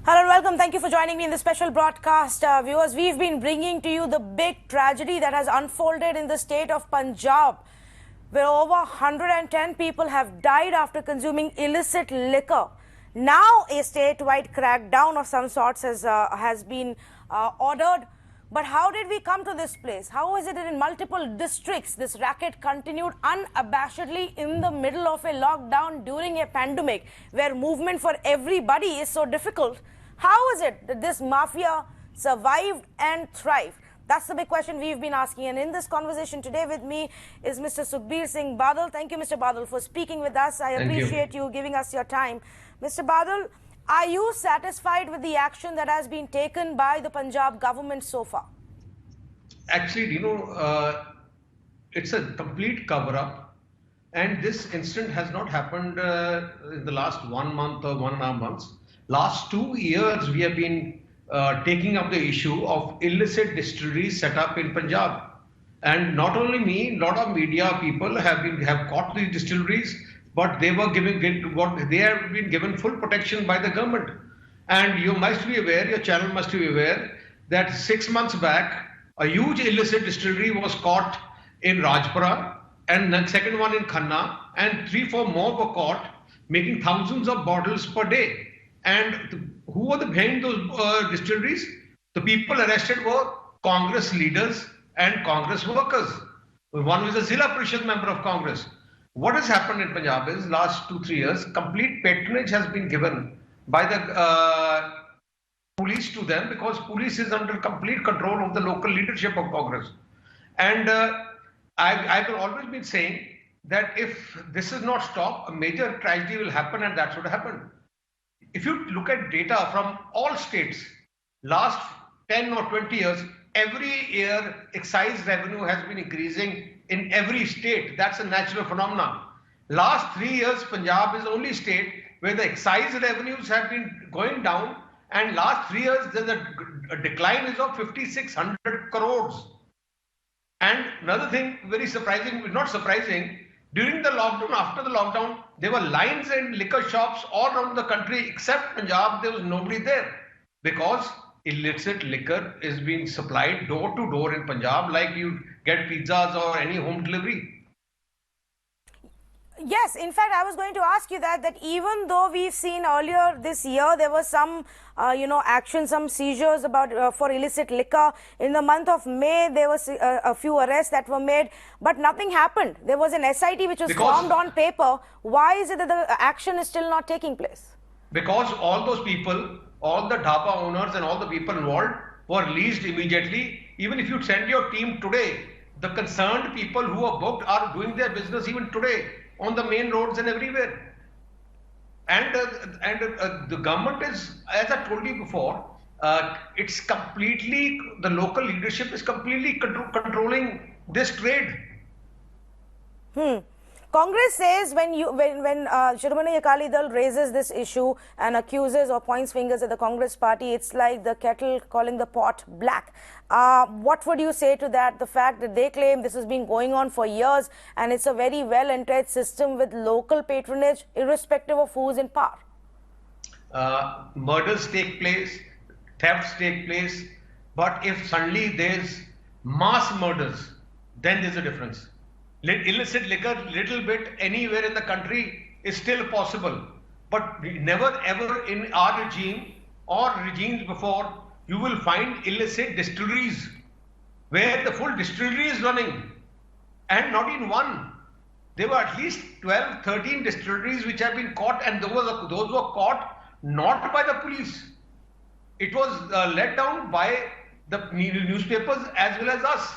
Hello and welcome. Thank you for joining me in this special broadcast. Viewers, we've been bringing to you the big tragedy that has unfolded in the state of Punjab, where over 110 people have died after consuming illicit liquor. Now a statewide crackdown of some sorts has been ordered. But how did we come to this place? How is it that in multiple districts this racket continued unabashedly in the middle of a lockdown during a pandemic where movement for everybody is so difficult? How is it that this mafia survived and thrived? That's the big question we've been asking. And in this conversation today with me is Mr. Sukhbir Singh Badal. Thank you, Mr. Badal, for speaking with us. I appreciate you giving us your time. Mr. Badal, are you satisfied with the action that has been taken by the Punjab government so far? Actually, it's a complete cover-up. And this incident has not happened in the last 1 month or 1.5 months. Last 2 years, we have been taking up the issue of illicit distilleries set up in Punjab. And not only me, a lot of media people have caught these distilleries, but they have been given full protection by the government. And you must be aware, your channel must be aware, that 6 months back, a huge illicit distillery was caught in Rajpura, and the second one in Khanna, and 3-4 more were caught, making thousands of bottles per day. And who were behind those distilleries? The people arrested were Congress leaders and Congress workers. One was a Zilla Parishad member of Congress. What has happened in Punjab is last 2-3 years, complete patronage has been given by the police to them, because police is under complete control of the local leadership of Congress. And I've always been saying that if this is not stopped, a major tragedy will happen, and that's what happened. If you look at data from all states, last 10 or 20 years, every year excise revenue has been increasing in every state. That's a natural phenomenon. Last 3 years, Punjab is the only state where the excise revenues have been going down, and last 3 years, there's a decline is of 5,600 crores. And another thing, very surprising, not surprising, during the lockdown, after the lockdown, there were lines in liquor shops all around the country, except Punjab. There was nobody there, because illicit liquor is being supplied door to door in Punjab, like you get pizzas or any home delivery. Yes, in fact, I was going to ask you that even though we've seen earlier this year, there was some, action, some seizures for illicit liquor. In the month of May, there was a few arrests that were made, but nothing happened. There was an SIT which was formed on paper. Why is it that the action is still not taking place? Because all those people, all the dhaba owners and all the people involved were released immediately. Even if you send your team today, the concerned people who are booked are doing their business even today on the main roads and everywhere. And the government is, as I told you before, it's completely, the local leadership is completely controlling this trade. Congress says when Shiromani Akali Dal raises this issue and accuses or points fingers at the Congress party, it's like the kettle calling the pot black. What would you say to that? The fact that they claim this has been going on for years and it's a very well-entrenched system with local patronage, irrespective of who's in power. Murders take place, thefts take place, but if suddenly there's mass murders, then there's a difference. Illicit liquor, little bit anywhere in the country is still possible, but never ever in our regime or regimes before you will find illicit distilleries where the full distillery is running, and not in one. There were at least 12, 13 distilleries which have been caught, and those were caught not by the police. It was let down by the newspapers as well as us.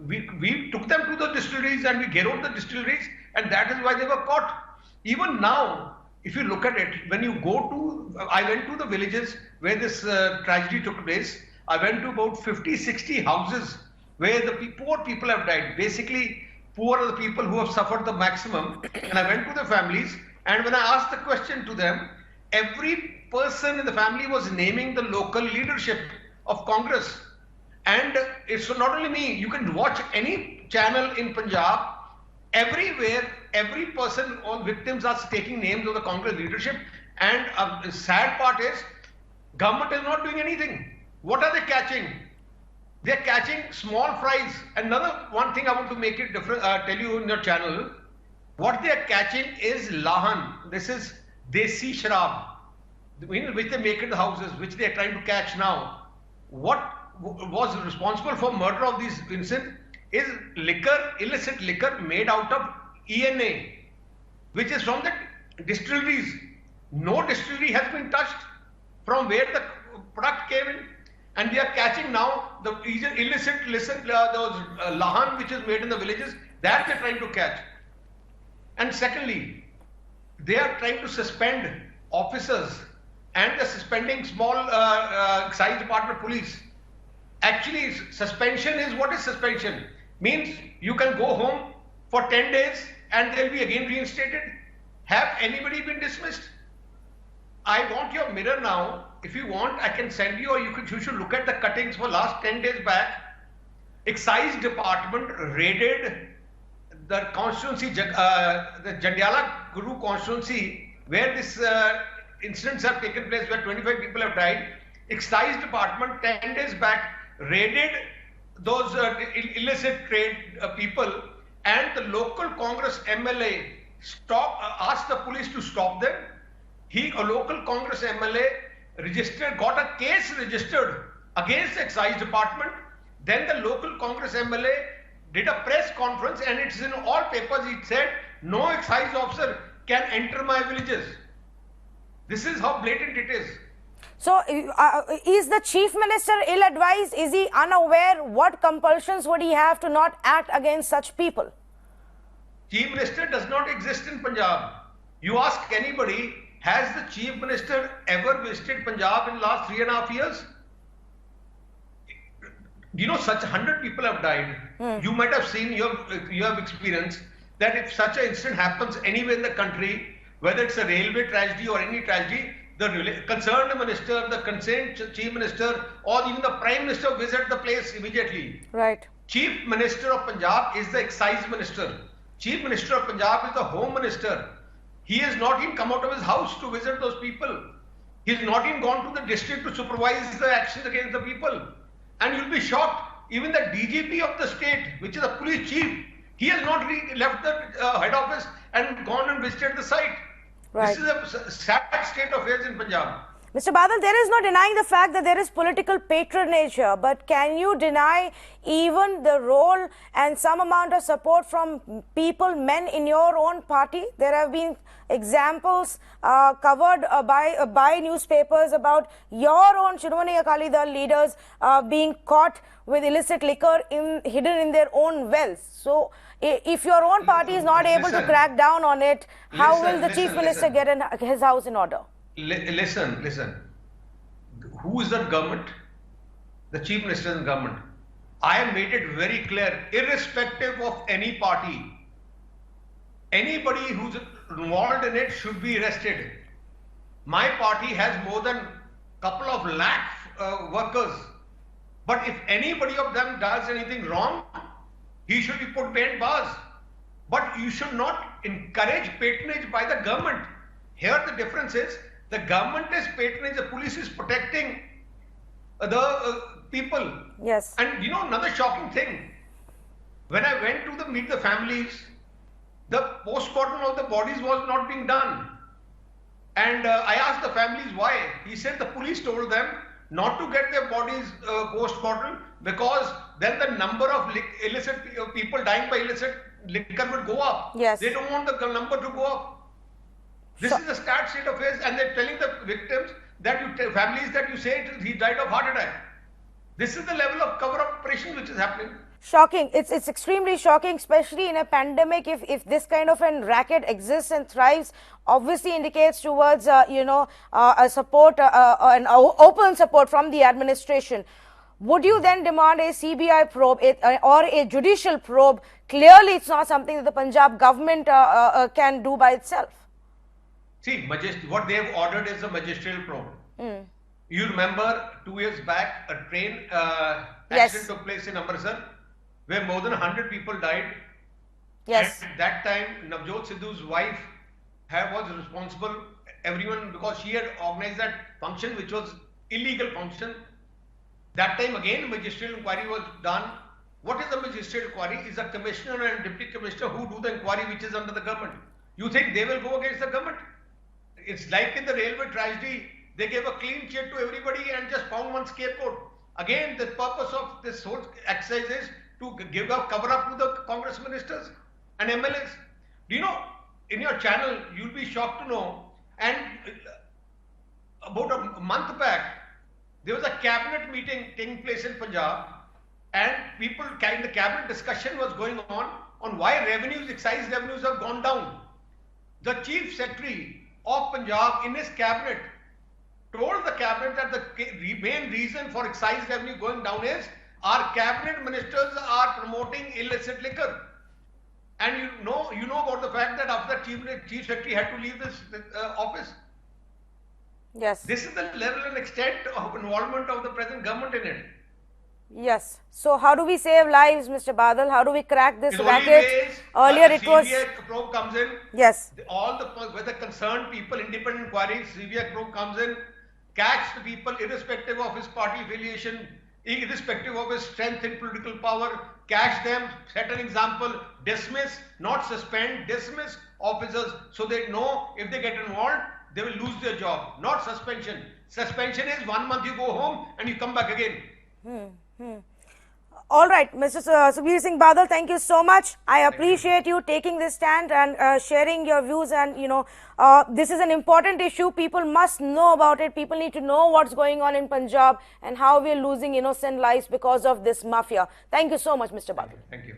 We took them to the distilleries and we garrowed the distilleries, and that is why they were caught. Even now, if you look at it, when you go to, I went to the villages where this tragedy took place. I went to about 50, 60 houses where the poor people have died. Basically, poor are the people who have suffered the maximum. And I went to the families, and when I asked the question to them, every person in the family was naming the local leadership of Congress. And it's not only me, you can watch any channel in Punjab, everywhere, every person, all victims are taking names of the Congress leadership. And the sad part is, Government is not doing anything. What are they catching? They're catching small fries. Another one thing I want to make it different, tell you in your channel, what they are catching is lahan. This is desi sharab, which they make in the houses, which they are trying to catch now. What was responsible for murder of these Vincent is liquor, illicit liquor made out of ENA, which is from the distilleries. No distillery has been touched from where the product came in, and they are catching now the illicit lahan which is made in the villages, that they're trying to catch. And secondly, they are trying to suspend officers, and they're suspending small excise department police. Actually, suspension is, what is suspension? Means you can go home for 10 days and they'll be again reinstated. Have anybody been dismissed? I want your mirror now. If you want, I can send you, or you should look at the cuttings for last 10 days back. Excise department raided the constituency, the Jandiala Guru constituency, where this incidents have taken place, where 25 people have died. Excise department 10 days back raided those illicit trade people, and the local Congress MLA asked the police to stop them. A local Congress MLA got a case registered against the excise department. Then the local Congress MLA did a press conference, and it's in all papers. It said, no excise officer can enter my villages. This is how blatant it is. So, is the Chief Minister ill-advised? Is he unaware? What compulsions would he have to not act against such people? Chief Minister does not exist in Punjab. You ask anybody, has the Chief Minister ever visited Punjab in the last 3.5 years? You know, such 100 people have died. You might have seen, you have experienced that if such an incident happens anywhere in the country, whether it's a railway tragedy or any tragedy, the concerned minister, the concerned Chief Minister, or even the Prime Minister visit the place immediately. Right. Chief Minister of Punjab is the Excise Minister. Chief Minister of Punjab is the Home Minister. He has not even come out of his house to visit those people. He has not even gone to the district to supervise the actions against the people. And you'll be shocked, even the DGP of the state, which is a police chief, he has not left the head office and gone and visited the site. Right. This is a sad state of affairs in Punjab. Mr. Badal, there is no denying the fact that there is political patronage here, but can you deny even the role and some amount of support from people, men in your own party? There have been examples covered by newspapers about your own Shiromani Akali Dal leaders being caught with illicit liquor hidden in their own wells. So, if your own party is not able to crack down on it, how will the Chief Minister get his house in order? Listen. Who is the government? The Chief Minister is the government. I have made it very clear, irrespective of any party, anybody who's involved in it should be arrested. My party has more than a couple of lakh workers. But if anybody of them does anything wrong, he should be put behind bars. But you should not encourage patronage by the government. Here the difference is, the government is patronage, the police is protecting the people. Yes. And you know another shocking thing, when I went to meet the families, the post-mortem of the bodies was not being done. And I asked the families why. He said the police told them not to get their bodies post-mortem because then the number of illicit people dying by illicit liquor would go up. Yes. They don't want the number to go up. This is a sad state of affairs, and they're telling the victims that families that you say he died of heart attack. This is the level of cover-up operation which is happening. Shocking. It's extremely shocking, especially in a pandemic. If this kind of a racket exists and thrives, obviously indicates towards a support, an open support from the administration. Would you then demand a CBI probe or a judicial probe? Clearly, it's not something that the Punjab government can do by itself. See, what they have ordered is a magisterial probe. You remember 2 years back, a train accident took place in Amritsar, where more than 100 people died. Yes. And at that time, Navjot Sidhu's wife was responsible, everyone, because she had organized that function, which was illegal function. That time again, a magisterial inquiry was done. What is a magisterial inquiry? Is a commissioner and deputy commissioner who do the inquiry which is under the government. You think they will go against the government? It's like in the railway tragedy, they gave a clean sheet to everybody and just found one scapegoat. Again, the purpose of this whole exercise is to give a cover up to the Congress ministers and MLAs. Do you know, in your channel, you'll be shocked to know, and about a month back, there was a cabinet meeting taking place in Punjab, and people in the cabinet discussion was going on why revenues, excise revenues have gone down. The Chief Secretary of Punjab in his cabinet told the cabinet that the main reason for excise revenue going down is our cabinet ministers are promoting illicit liquor. And you know about the fact that after Chief Secretary had to leave this office. Yes. This is the level and extent of involvement of the present government in it. Yes. So how do we save lives, Mr. Badal? How do we crack this The racket? only way is Earlier it was... CBI probe comes in. Yes. All the whether concerned people, independent inquiries, CBI probe comes in, catch the people irrespective of his party affiliation, irrespective of his strength in political power, catch them, set an example, dismiss, not suspend, dismiss officers so they know if they get involved, they will lose their job, not suspension. Suspension is 1 month you go home and you come back again. All right, Mr. Sukhbir Singh Badal, thank you so much. I appreciate you taking this stand and sharing your views. And this is an important issue. People must know about it. People need to know what's going on in Punjab and how we are losing innocent lives because of this mafia. Thank you so much, Mr. Badal. Thank you.